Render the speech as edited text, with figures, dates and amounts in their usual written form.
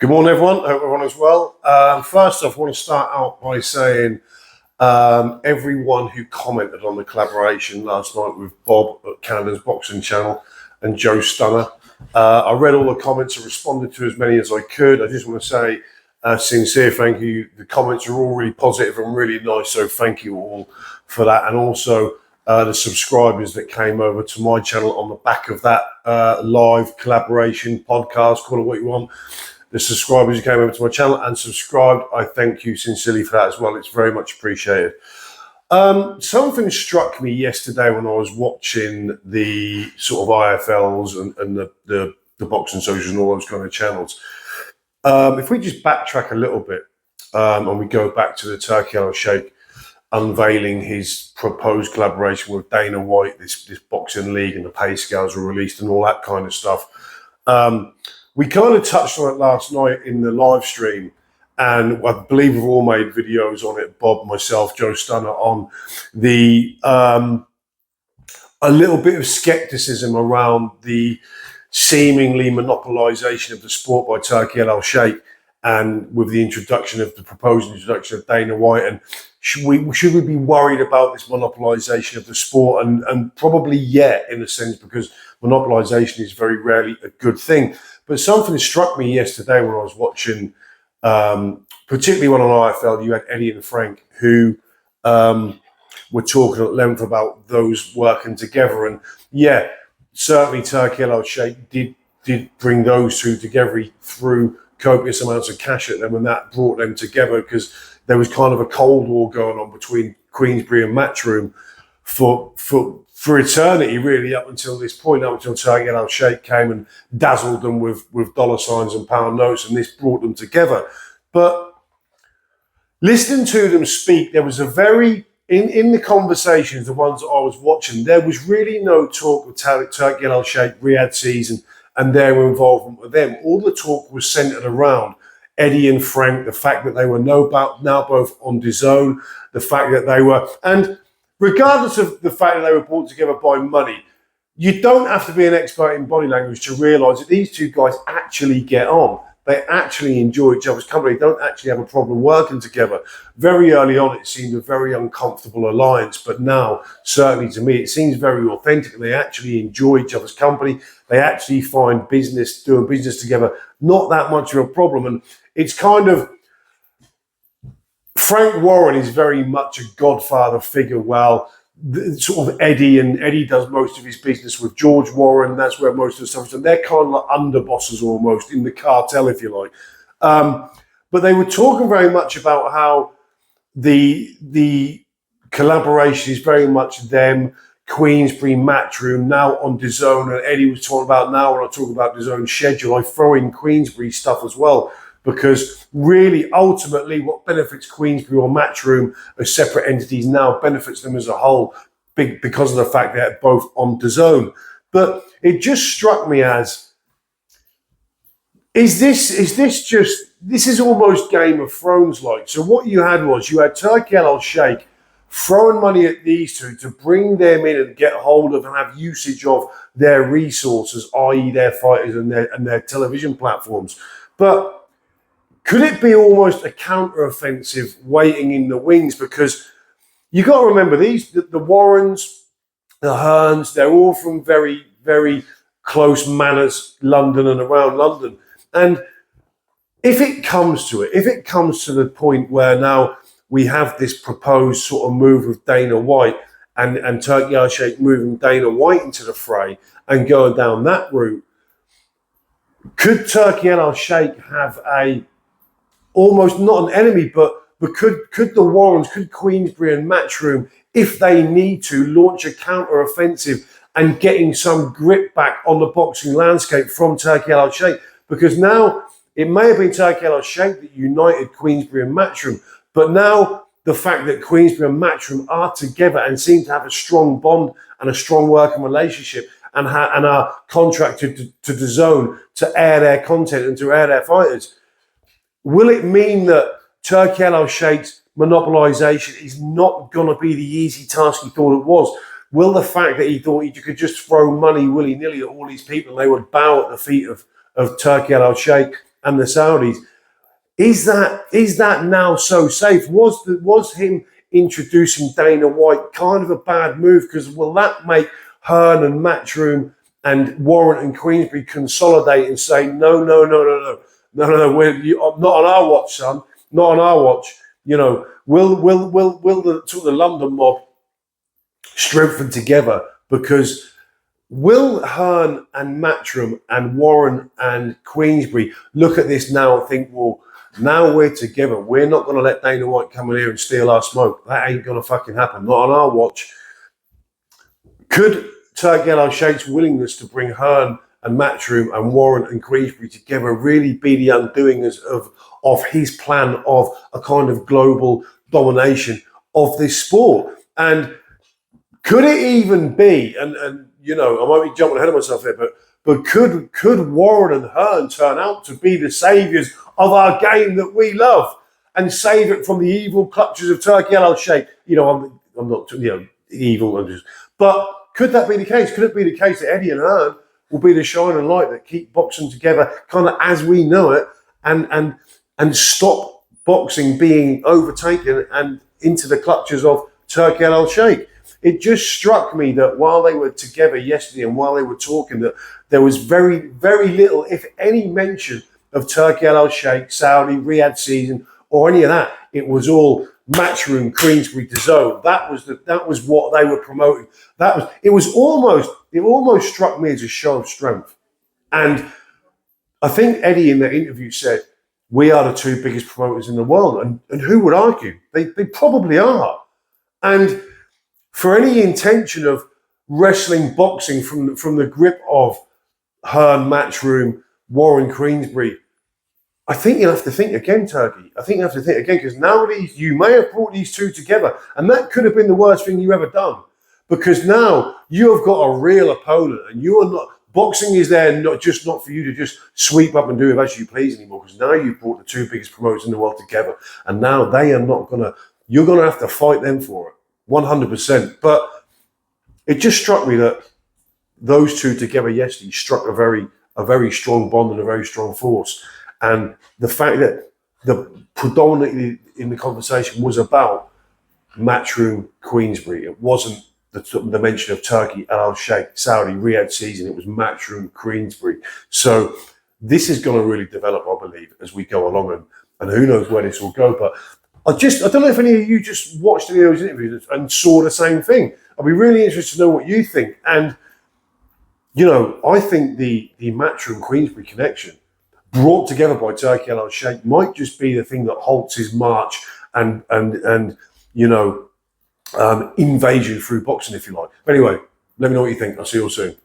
Good morning, everyone. Hope everyone is well. First off, I want to start out by saying everyone who commented on the collaboration last night with Bob at Canada's Boxing Channel and Joe Stunner. I read all the comments and responded to as many as I could. I just want to say a sincere thank you. The comments are all really positive and really nice, so thank you all for that. And also the subscribers that came over to my channel on the back of that live collaboration podcast, call it what you want. The subscribers who came over to my channel and subscribed, I thank you sincerely for that as well. It's very much appreciated. Something struck me yesterday when I was watching the sort of IFLs and the Boxing Socials and all those kind of channels. If we just backtrack a little bit and we go back to the Turki Al-Sheikh unveiling his proposed collaboration with Dana White, this boxing league, and the pay scales were released and all that kind of stuff. We kind of touched on it last night in the live stream, and I believe we've all made videos on it, Bob, myself, Joe Stunner, on the a little bit of skepticism around the seemingly monopolisation of the sport by Turki Al-Sheikh, and with the proposed introduction of Dana White. And should we be worried about this monopolisation of the sport? And probably, yeah, in a sense, because monopolisation is very rarely a good thing. But something struck me yesterday when I was watching, particularly when on IFL, you had Eddie and Frank, who were talking at length about those working together. And yeah, certainly Turki Al-Sheikh did bring those two together. He threw copious amounts of cash at them, and that brought them together because there was kind of a cold war going on between Queensberry and Matchroom for eternity, really, up until this point, up until Turki Al-Sheikh came and dazzled them with dollar signs and pound notes, and this brought them together. But listening to them speak, there was in the conversations, the ones that I was watching, there was really no talk of Turki Al-Sheikh, Riyadh Season, and their involvement with them. All the talk was centered around Eddie and Frank, the fact that they were now both on DAZN, the fact that they were, and regardless of the fact that they were brought together by money, you don't have to be an expert in body language to realise that these two guys actually get on. They actually enjoy each other's company. They don't actually have a problem working together. Very early on, it seemed a very uncomfortable alliance, but now, certainly to me, it seems very authentic, and they actually enjoy each other's company. They actually find doing business together, not that much of a problem. And it's kind of, Frank Warren is very much a godfather figure. Well, sort of Eddie does most of his business with George Warren. That's where most of the stuff is. And they're kind of like underbosses almost in the cartel, if you like. But they were talking very much about how the collaboration is very much them, Queensberry, Matchroom, now on DAZN. And Eddie was talking about, now when I talk about DAZN's schedule, I throw in Queensberry stuff as well. Because really, ultimately, what benefits Queensberry or Matchroom as separate entities now benefits them as a whole, because of the fact that they're both on DAZN. But it just struck me as, this is almost Game of Thrones like. So what you had Turki Al-Sheikh throwing money at these two to bring them in and get hold of and have usage of their resources, i.e. their fighters and their television platforms. But could it be almost a counter-offensive waiting in the wings? Because you got to remember, the Warrens, the Hearns, they're all from very, very close manors, London and around London. And if it comes to the point where now we have this proposed sort of move of Dana White and Turki Al-Sheikh moving Dana White into the fray and going down that route, could Turki Al-Sheikh have almost not an enemy, but could the Warrens, could Queensberry and Matchroom, if they need to, launch a counter-offensive and getting some grip back on the boxing landscape from Turki Al-Sheikh? Because now it may have been Turki Al-Sheikh that united Queensberry and Matchroom, but now the fact that Queensberry and Matchroom are together and seem to have a strong bond and a strong working relationship and are contracted to DAZN to air their content and to air their fighters, will it mean that Turki Al-Sheikh's monopolisation is not going to be the easy task he thought it was? Will the fact that he thought you could just throw money willy-nilly at all these people and they would bow at the feet of Turki Al-Sheikh and the Saudis. Is that now so safe? Was him introducing Dana White kind of a bad move? Because will that make Hearn and Matchroom and Warren and Queensberry consolidate and say no, not on our watch, son, not on our watch. You know, will the sort of the London mob strengthen together? Because will Hearn and Matchroom and Warren and Queensberry look at this now and think, well, now we're together. We're not going to let Dana White come in here and steal our smoke. That ain't going to fucking happen. Not on our watch. Could Turki Al-Sheikh's willingness to bring Hearn and Matchroom and Warren and Queensberry together really be the undoing of his plan of a kind of global domination of this sport? And could it even be, and you know, I might be jumping ahead of myself here, but could Warren and Hearn turn out to be the saviours of our game that we love and save it from the evil clutches of Turki Al-Sheikh? You know, I'm not, you know, evil, but could that be the case? Could it be the case that Eddie and Hearn will be the shining light that keep boxing together kind of as we know it and stop boxing being overtaken and into the clutches of Turki Al-Sheikh? It just struck me that while they were together yesterday and while they were talking, that there was very, very little, if any, mention of Turki Al-Sheikh, Saudi, Riyadh season, or any of that. It was all Matchroom, Queensberry, DAZN. That was what they were promoting. It almost struck me as a show of strength. And I think Eddie in that interview said, we are the two biggest promoters in the world. And who would argue? They probably are. And for any intention of wrestling boxing from the grip of Hearn, Matchroom, Warren, Queensberry, I think you'll have to think again, Turki. I think you have to think again, because nowadays you may have brought these two together, and that could have been the worst thing you ever done, because now you have got a real opponent, and you are not. Boxing is there not for you to just sweep up and do it as you please anymore, because now you've brought the two biggest promoters in the world together, and now they are not gonna. You're gonna have to fight them for it, 100%. But it just struck me that those two together yesterday struck a very strong bond and a very strong force. And the fact that the predominantly in the conversation was about Matchroom, Queensberry. It wasn't the mention of Turki Al-Sheikh, Saudi, Riyadh season. It was Matchroom, Queensberry. So this is going to really develop, I believe, as we go along, and who knows where this will go. But I don't know if any of you just watched any of those interviews and saw the same thing. I'd be really interested to know what you think. And, you know, I think the Matchroom Queensberry connection brought together by Turki Al-Sheikh might just be the thing that halts his march and you know, invasion through boxing, if you like. But anyway, let me know what you think. I'll see you all soon.